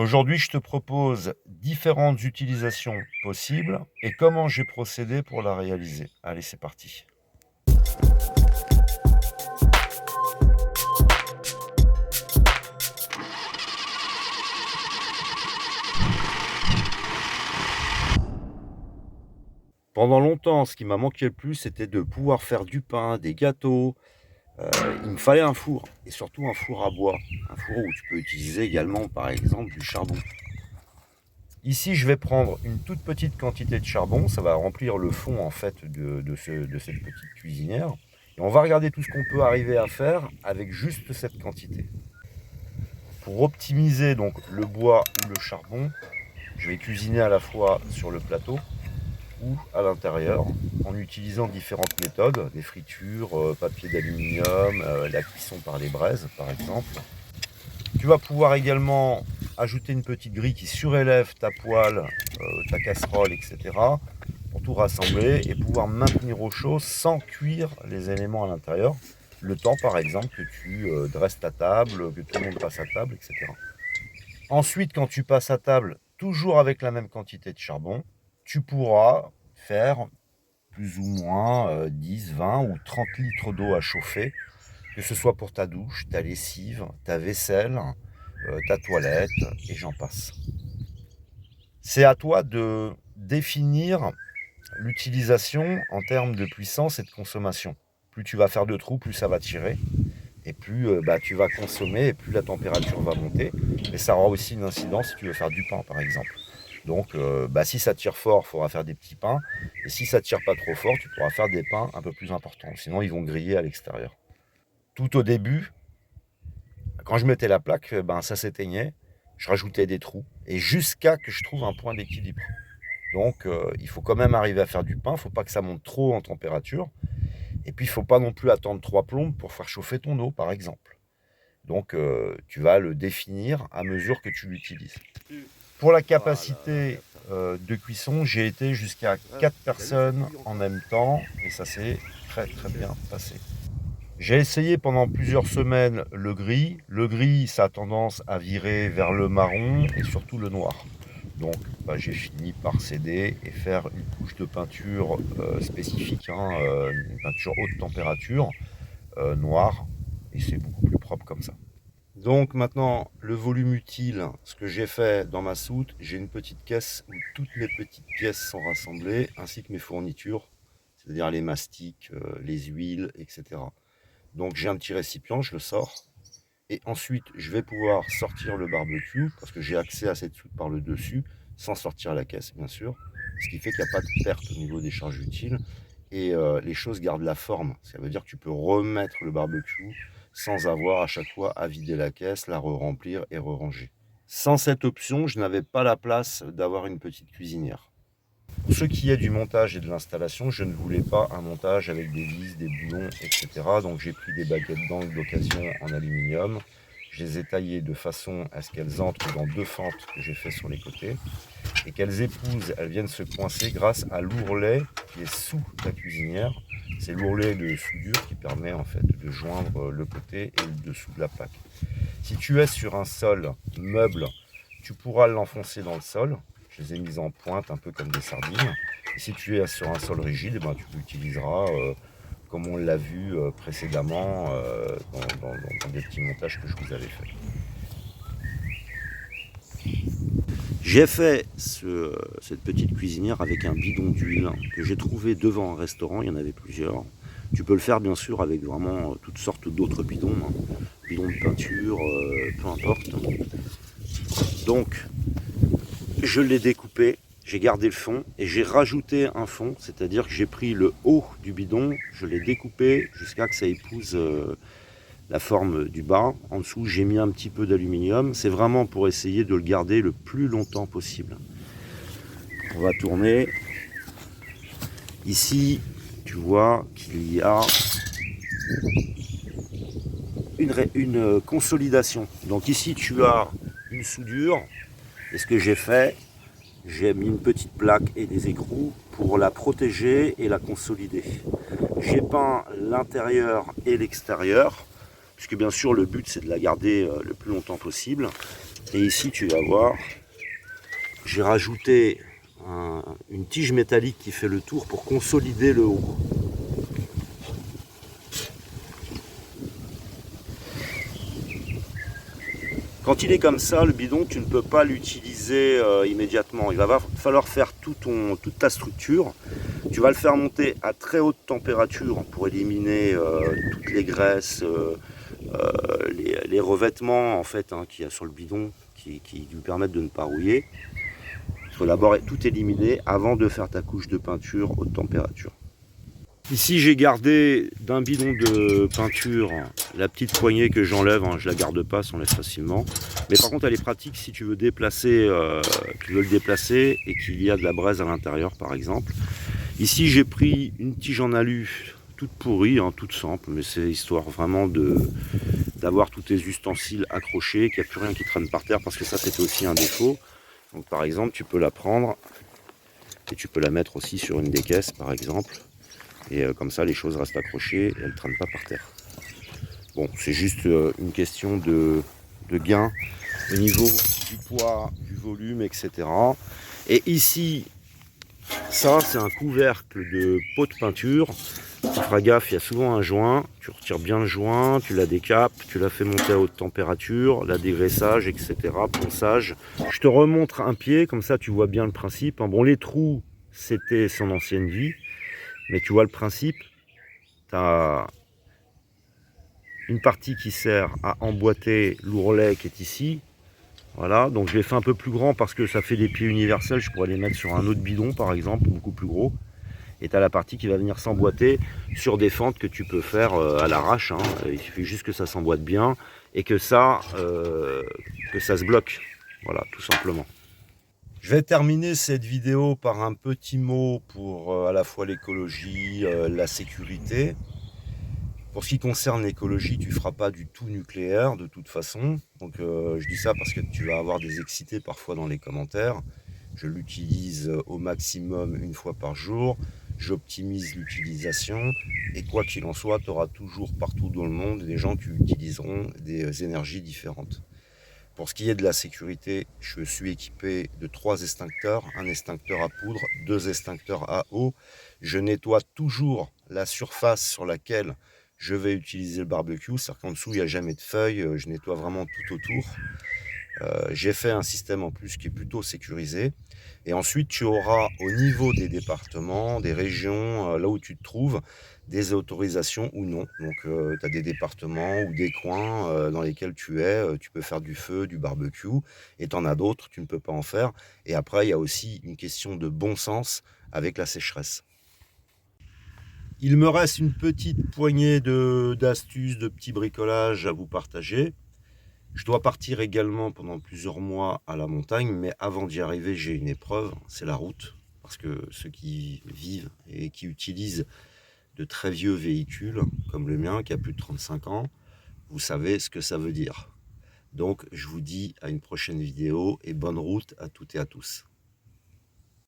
Aujourd'hui, je te propose différentes utilisations possibles et comment j'ai procédé pour la réaliser. Allez, c'est parti. Pendant longtemps, ce qui m'a manqué le plus, c'était de pouvoir faire du pain, des gâteaux. Il me fallait un four, et surtout un four à bois. Un four où tu peux utiliser également, par exemple, du charbon. Ici, je vais prendre une toute petite quantité de charbon. Ça va remplir le fond, en fait, de cette petite cuisinière. Et on va regarder tout ce qu'on peut arriver à faire avec juste cette quantité. Pour optimiser donc le bois ou le charbon, je vais cuisiner à la fois sur le plateau ou à l'intérieur en utilisant différentes méthodes, des fritures, papier d'aluminium, la cuisson par les braises par exemple. Tu vas pouvoir également ajouter une petite grille qui surélève ta poêle, ta casserole, etc. pour tout rassembler et pouvoir maintenir au chaud sans cuire les éléments à l'intérieur. Le temps par exemple que tu dresses ta table, que tout le monde passe à table, etc. Ensuite, quand tu passes à table, toujours avec la même quantité de charbon, tu pourras faire plus ou moins 10, 20 ou 30 litres d'eau à chauffer, que ce soit pour ta douche, ta lessive, ta vaisselle, ta toilette, et j'en passe. C'est à toi de définir l'utilisation en termes de puissance et de consommation. Plus tu vas faire de trous, plus ça va tirer. Et plus tu vas consommer, et plus la température va monter. Et ça aura aussi une incidence si tu veux faire du pain, par exemple. Donc, si ça tire fort, il faudra faire des petits pains. Et si ça tire pas trop fort, tu pourras faire des pains un peu plus importants. Sinon, ils vont griller à l'extérieur. Tout au début, quand je mettais la plaque, ça s'éteignait. Je rajoutais des trous. Et jusqu'à que je trouve un point d'équilibre. Donc, il faut quand même arriver à faire du pain. Il ne faut pas que ça monte trop en température. Et puis, il ne faut pas non plus attendre 3 plombes pour faire chauffer ton eau, par exemple. Donc, tu vas le définir à mesure que tu l'utilises. Pour la capacité de cuisson, j'ai été jusqu'à 4 personnes en même temps et ça s'est très très bien passé. J'ai essayé pendant plusieurs semaines le gris. Le gris, ça a tendance à virer vers le marron et surtout le noir. Donc j'ai fini par céder et faire une couche de peinture spécifique, une peinture haute température, noire, et c'est beaucoup plus propre comme ça. Donc maintenant, le volume utile, ce que j'ai fait dans ma soute, j'ai une petite caisse où toutes les petites pièces sont rassemblées, ainsi que mes fournitures, c'est-à-dire les mastiques, les huiles, etc. Donc j'ai un petit récipient, je le sors, et ensuite je vais pouvoir sortir le barbecue, parce que j'ai accès à cette soute par le dessus, sans sortir la caisse bien sûr, ce qui fait qu'il n'y a pas de perte au niveau des charges utiles, et les choses gardent la forme. Ça veut dire que tu peux remettre le barbecue sans avoir à chaque fois à vider la caisse, la re-remplir et re-ranger. Sans cette option, je n'avais pas la place d'avoir une petite cuisinière. Pour ce qui est du montage et de l'installation, je ne voulais pas un montage avec des vis, des boulons, etc. Donc j'ai pris des baguettes d'angle d'occasion en aluminium. Je les ai taillées de façon à ce qu'elles entrent dans 2 fentes que j'ai fait sur les côtés et qu'elles épousent, elles viennent se coincer grâce à l'ourlet qui est sous la cuisinière. C'est l'ourlet de soudure qui permet en fait de joindre le côté et le dessous de la plaque. Si tu es sur un sol meuble, tu pourras l'enfoncer dans le sol. Je les ai mises en pointe un peu comme des sardines. Et si tu es sur un sol rigide, tu l'utiliseras comme on l'a vu précédemment dans des petits montages que je vous avais fait. J'ai fait cette petite cuisinière avec un bidon d'huile que j'ai trouvé devant un restaurant, il y en avait plusieurs. Tu peux le faire bien sûr avec vraiment toutes sortes d'autres bidons, bidons de peinture, peu importe. Donc je l'ai découpé, j'ai gardé le fond et j'ai rajouté un fond, c'est-à-dire que j'ai pris le haut du bidon, je l'ai découpé jusqu'à que ça épouse la forme du bas. En dessous, j'ai mis un petit peu d'aluminium. C'est vraiment pour essayer de le garder le plus longtemps possible. On va tourner. Ici, tu vois qu'il y a une consolidation. Donc ici, tu as une soudure. Et ce que j'ai fait, j'ai mis une petite plaque et des écrous pour la protéger et la consolider. J'ai peint l'intérieur et l'extérieur, puisque bien sûr le but c'est de la garder le plus longtemps possible. Et ici, tu vas voir, j'ai rajouté une tige métallique qui fait le tour pour consolider le haut. Quand il est comme ça, le bidon, tu ne peux pas l'utiliser immédiatement. Il va falloir faire toute ta structure. Tu vas le faire monter à très haute température pour éliminer toutes les graisses, les revêtements en fait, qu'il y a sur le bidon qui lui permettent de ne pas rouiller. Il faut d'abord tout éliminer avant de faire ta couche de peinture haute température. Ici, j'ai gardé d'un bidon de peinture la petite poignée que j'enlève. Je la garde pas, s'enlève facilement. Mais par contre, elle est pratique si tu veux déplacer, tu veux le déplacer et qu'il y a de la braise à l'intérieur, par exemple. Ici, j'ai pris une tige en alu toute pourrie, toute simple, mais c'est histoire vraiment d'avoir tous tes ustensiles accrochés, qu'il n'y a plus rien qui traîne par terre, parce que ça, c'était aussi un défaut. Donc, par exemple, tu peux la prendre et tu peux la mettre aussi sur une des caisses, par exemple. Et comme ça, les choses restent accrochées et elles ne traînent pas par terre. Bon, c'est juste une question de gain au niveau du poids, du volume, etc. Et ici, ça, c'est un couvercle de pot de peinture. Tu feras gaffe, il y a souvent un joint. Tu retires bien le joint, tu la décapes, tu la fais monter à haute température, la dégraissage, etc. Ponçage. Je te remontre un pied, comme ça tu vois bien le principe. Bon, les trous, c'était son ancienne vie. Mais tu vois le principe, tu as une partie qui sert à emboîter l'ourlet qui est ici. Voilà, donc je l'ai fait un peu plus grand parce que ça fait des pieds universels. Je pourrais les mettre sur un autre bidon par exemple, beaucoup plus gros. Et tu as la partie qui va venir s'emboîter sur des fentes que tu peux faire à l'arrache. Il suffit juste que ça s'emboîte bien et que ça se bloque. Voilà, tout simplement. Je vais terminer cette vidéo par un petit mot pour à la fois l'écologie, la sécurité. Pour ce qui concerne l'écologie, tu ne feras pas du tout nucléaire de toute façon. Donc je dis ça parce que tu vas avoir des excités parfois dans les commentaires. Je l'utilise au maximum une fois par jour. J'optimise l'utilisation. Et quoi qu'il en soit, tu auras toujours partout dans le monde des gens qui utiliseront des énergies différentes. Pour ce qui est de la sécurité, je suis équipé de 3 extincteurs, un extincteur à poudre, 2 extincteurs à eau. Je nettoie toujours la surface sur laquelle je vais utiliser le barbecue, c'est-à-dire qu'en dessous il n'y a jamais de feuilles, je nettoie vraiment tout autour. J'ai fait un système en plus qui est plutôt sécurisé. Et ensuite, tu auras au niveau des départements, des régions, là où tu te trouves, des autorisations ou non. Donc, tu as des départements ou des coins dans lesquels tu es, tu peux faire du feu, du barbecue, et tu en as d'autres, tu ne peux pas en faire. Et après, il y a aussi une question de bon sens avec la sécheresse. Il me reste une petite poignée d'astuces, de petits bricolages à vous partager. Je dois partir également pendant plusieurs mois à la montagne, mais avant d'y arriver, j'ai une épreuve, c'est la route. Parce que ceux qui vivent et qui utilisent de très vieux véhicules, comme le mien qui a plus de 35 ans, vous savez ce que ça veut dire. Donc je vous dis à une prochaine vidéo et bonne route à toutes et à tous.